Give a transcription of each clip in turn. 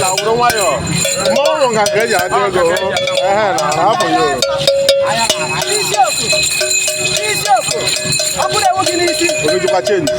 na wuro nwayọ mmọnwụ nga ka eji adị ego na hapụ ya obijikwa change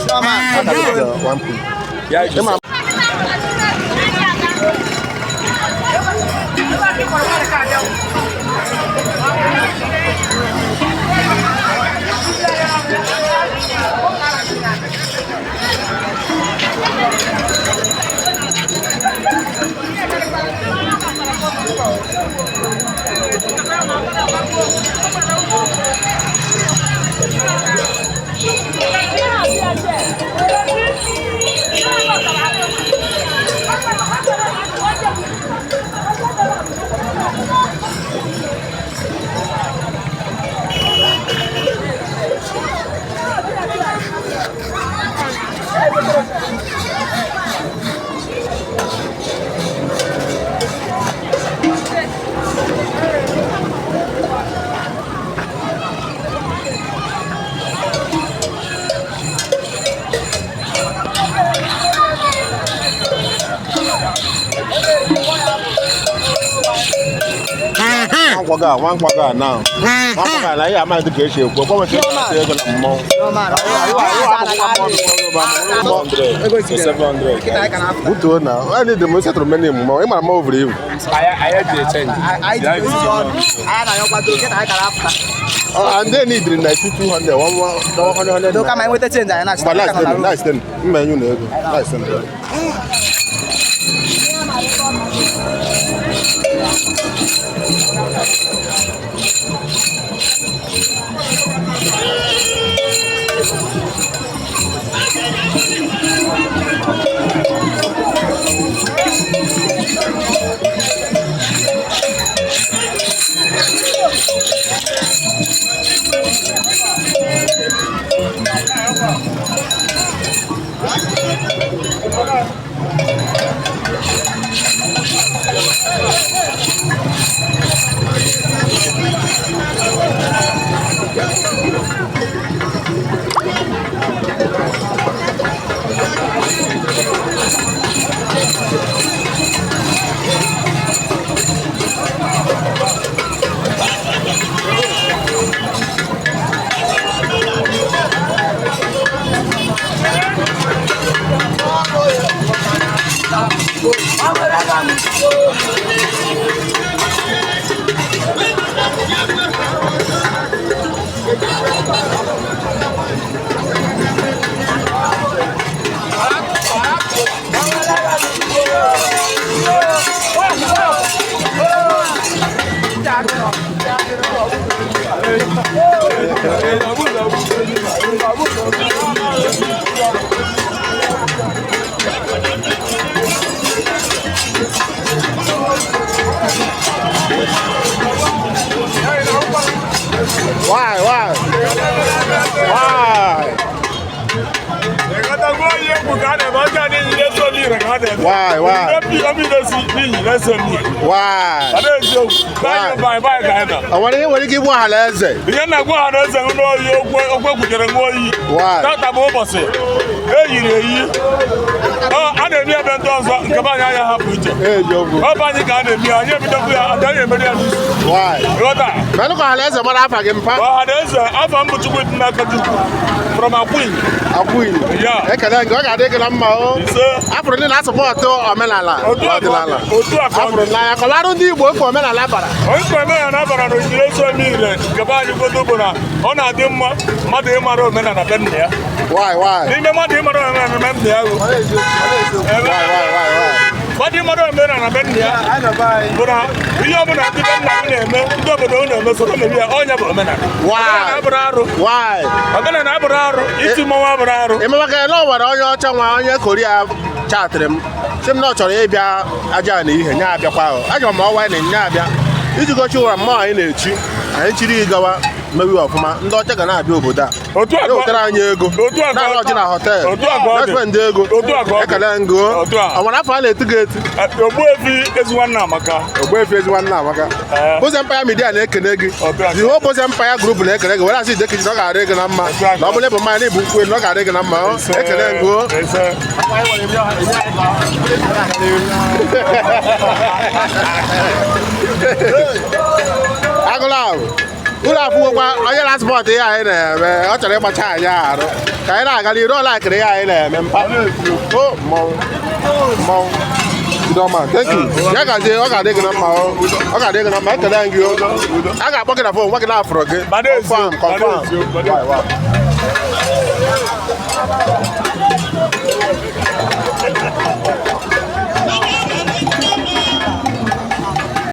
one quarter now. One quarter na ya ma de ke se ko ko se se ko na mo. Buto na. I need the most to many mo. E ma mo over you. I dey change. I na yo kwadro ke ta kala after. And they need 200 100. Do ka mai mo te change na. Nice then. Me you na ego. Nice then. Why? Why? I want to give one as a from a queen. Yeah. I can't go. I take a mile. After the last support or Melala. After I don't need work for Melala. I for me another relation. Gabani go to Bona. On a dimma, Mother Maro men and a pen there. Why? Remember the mother and there. What do you want to men and a pen there? I don't buy. But we are going to why? I'm going to have it's more abraro. I'm going to know what all your tongue on your Korea chat them. Some not on Abia, Ajani, and Nabia. I don't know why in Nabia. You go to a mine in it. I actually go mewe ọfụma ndị ọcha ga na-abịa obodo a ewetara anyị ego na-alụ ọjị na họteelụ efe ndị ego ekele ngo ọnwara afọ a na-eti gị eti Ogbuefi Ezinwanna Amaka Boze Empire Media na-ekene gị iwe Boze Empire Group na-ekene gị were asị ide kiji na ọ ga-adị gị na mma na ọ bụla ịbụ mmanya na ibu nkwe na ọ ga-adị gị na mma ekele ngo agụla ahụ ụlọ afụgokwa onye na-asụpọtụ ihe anyị na-eme ọ chọrọ ịgbacha anyị arụ ka anyị na-aga n'iru ọla akịrị ihe anyị na-eme mmọnwụ thank you ya gazie ọ ga-adị gị na mma ọ ga-adị gị na mma ekele gị a ga-akpọ gị na fon nwa gị na-afụrụ gị confirm